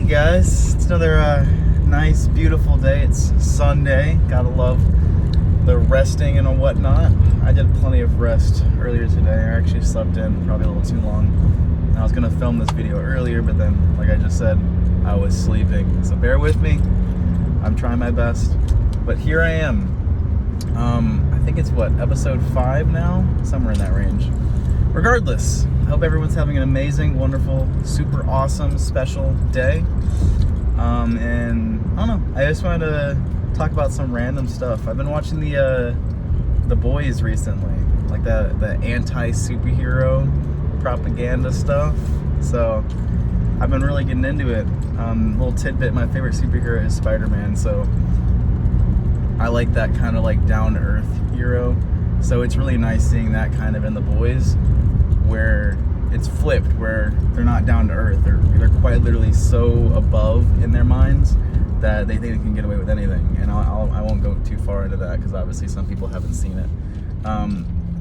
guys, it's another nice beautiful day. It's Sunday, gotta love the resting and whatnot. I did plenty of rest earlier today. I actually slept in probably a little too long. I was gonna film this video earlier, but then like I just said, I was sleeping, so bear with me. I'm trying my best, but here I am. I think it's episode 5 now, somewhere in that range. Regardless, I hope everyone's having an amazing, wonderful, super awesome, special day. And I don't know, I just wanted to talk about some random stuff. I've been watching the Boys recently, like the anti-superhero propaganda stuff. So I've been really getting into it. Little tidbit: my favorite superhero is Spider-Man, so I like that kind of like down-to-earth hero. So it's really nice seeing that kind of in The Boys, where it's flipped, where they're not down to earth. They're quite literally so above in their minds that they think they can get away with anything. And I won't go too far into that because obviously some people haven't seen it.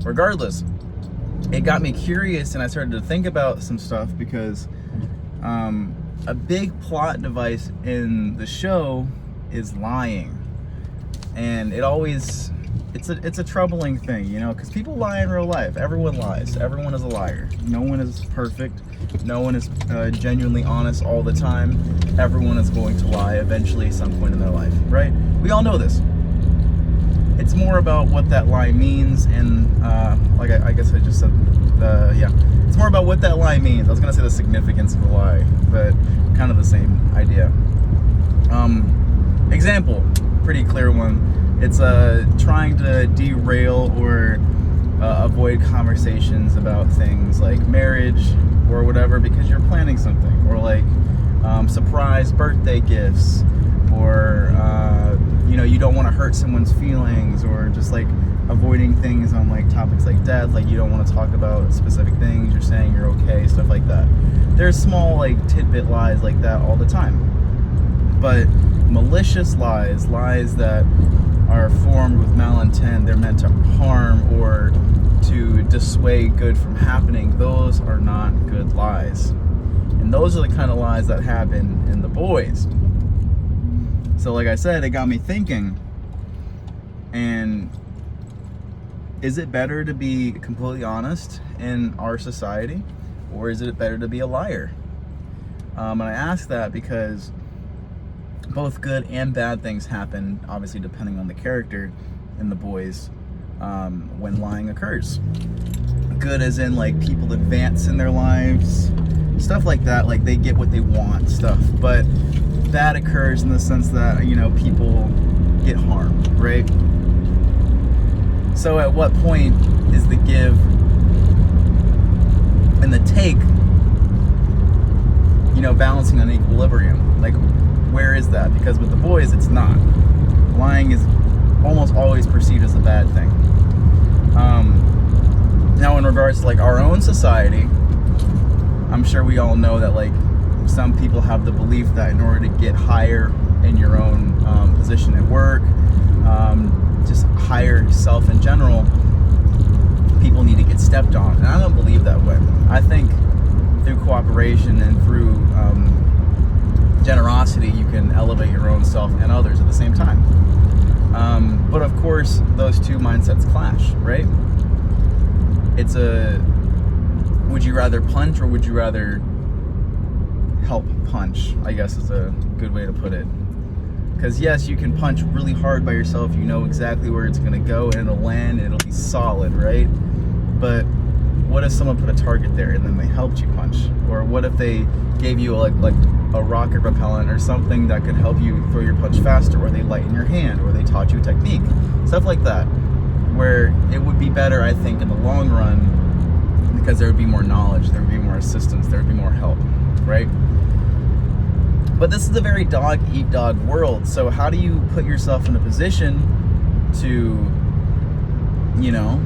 Regardless, it got me curious and I started to think about some stuff because a big plot device in the show is lying. And it's a troubling thing, you know, because people lie in real life. Everyone lies. Everyone is a liar. No one is perfect. No one is genuinely honest all the time. Everyone is going to lie eventually at some point in their life, right? We all know this. It's more about what that lie means, and like I guess I just said, yeah. It's more about what that lie means. I was going to say the significance of the lie, but kind of the same idea. Example, pretty clear one. It's trying to derail or avoid conversations about things like marriage or whatever because you're planning something, or like surprise birthday gifts, or you know, you don't want to hurt someone's feelings, or just like avoiding things on like topics like death, like you don't want to talk about specific things, you're saying you're okay, stuff like that. There's small like tidbit lies like that all the time. But malicious lies that are formed with malintent, they're meant to harm or to dissuade good from happening, those are not good lies. And those are the kind of lies that happen in The Boys. So like I said, it got me thinking, and is it better to be completely honest in our society, or is it better to be a liar? And I ask that because both good and bad things happen, obviously depending on the character in The Boys, when lying occurs. Good as in like people advance in their lives, stuff like that, like they get what they want stuff. But bad occurs in the sense that, you know, people get harmed, right? So at what point is the give and the take, you know, balancing an equilibrium? Like, where is that? Because with The Boys, it's not. Lying is almost always perceived as a bad thing. Now in regards to like our own society, I'm sure we all know that like some people have the belief that in order to get higher in your own position at work, just higher self in general, people need to get stepped on. And I don't believe that way. I think through cooperation and through generosity, you can elevate your own self and others at the same time. But of course, those two mindsets clash, right? It's would you rather punch or would you rather help punch, I guess is a good way to put it. Because yes, you can punch really hard by yourself, you know exactly where it's going to go and it'll land and it'll be solid, right? But what if someone put a target there and then they helped you punch? Or what if they gave you like a rocket propellant or something that could help you throw your punch faster, or they lighten your hand, or they taught you a technique, stuff like that, where it would be better, I think, in the long run, because there would be more knowledge, there would be more assistance, there would be more help, right? But this is a very dog-eat-dog world, so how do you put yourself in a position to, you know,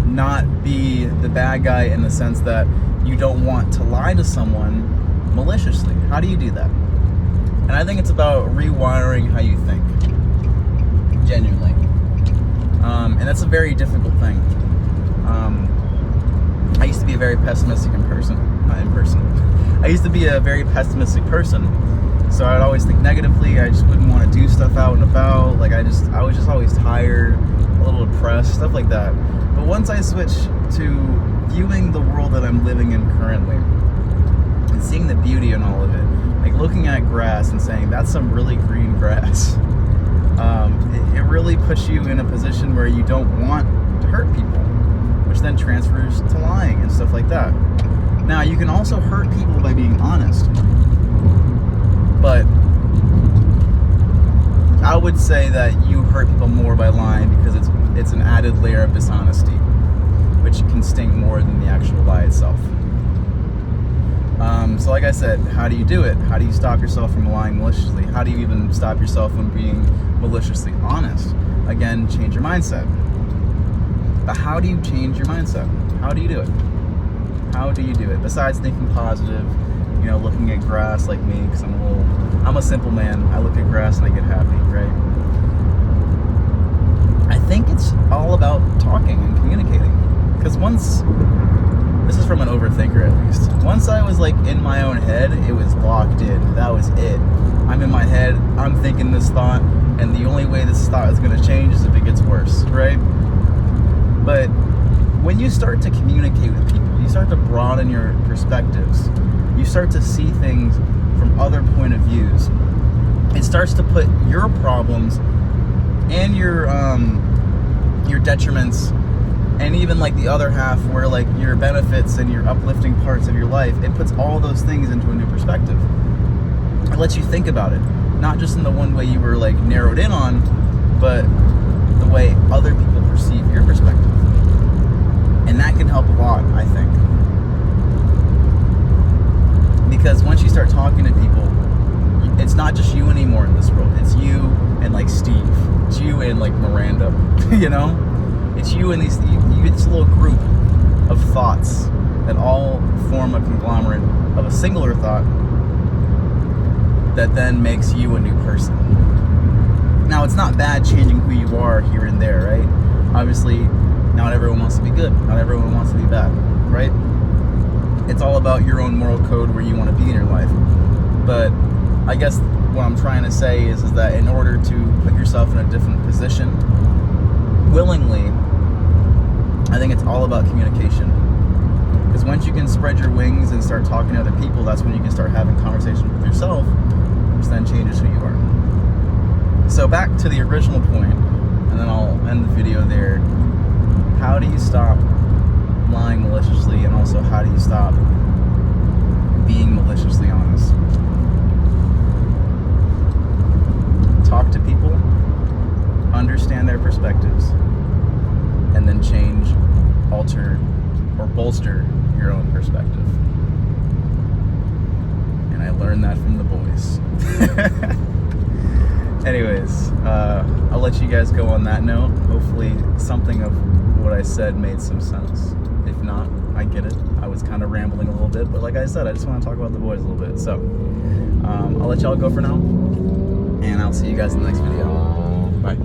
not be the bad guy in the sense that you don't want to lie to someone maliciously? How do you do that? And I think it's about rewiring how you think, genuinely. And that's a very difficult thing. I used to be a very pessimistic person. I used to be a very pessimistic person, So I'd always think negatively. I just wouldn't want to do stuff out and about. Like I was just always tired, a little depressed, stuff like that. But once I switched to viewing the world that I'm living in currently and seeing the beauty in all of it, like looking at grass and saying that's some really green grass, it really puts you in a position where you don't want to hurt people, which then transfers to lying and stuff like that. Now, you can also hurt people by being honest, but I would say that you hurt people more by lying because it's an added layer of dishonesty, which can sting more than the actual lie itself. So like I said, how do you do it? How do you stop yourself from lying maliciously? How do you even stop yourself from being maliciously honest? Again, change your mindset. But how do you change your mindset? How do you do it? How do you do it? Besides thinking positive, looking at grass like me, because I'm a simple man. I look at grass and I get happy, right? I think it's all about talking and communicating. Because this is from an overthinker at least. Once I was like in my own head, it was locked in. That was it. I'm in my head, I'm thinking this thought, and the only way this thought is going to change is if it gets worse, right? But when you start to communicate with people, you start to broaden your perspectives. You start to see things from other point of views. It starts to put your problems and your detriments, and even like the other half where like your benefits and your uplifting parts of your life, it puts all those things into a new perspective. It lets you think about it, not just in the one way you were like narrowed in on, but the way other people perceive your perspective. And that can help a lot, I think. Because once you start talking to people, it's not just you anymore in this world. It's you and like Steve. It's you and like Miranda, It's you and it's a little group of thoughts that all form a conglomerate of a singular thought that then makes you a new person. Now, it's not bad changing who you are here and there, right? Obviously, not everyone wants to be good. Not everyone wants to be bad, right? It's all about your own moral code where you want to be in your life. But I guess what I'm trying to say is that in order to put yourself in a different position, willingly, I think it's all about communication. Because once you can spread your wings and start talking to other people, that's when you can start having conversations with yourself, which then changes who you are. So back to the original point, and then I'll end the video there. How do you stop lying maliciously, and also how do you stop being maliciously honest? Talk to people, understand their perspectives, and then change, alter, or bolster your own perspective. And I learned that from the boys. Anyways, I'll let you guys go on that note. Hopefully something of what I said made some sense. If not, I get it. I was kind of rambling a little bit, but like I said, I just want to talk about the boys a little bit. So I'll let y'all go for now, and I'll see you guys in the next video. Bye.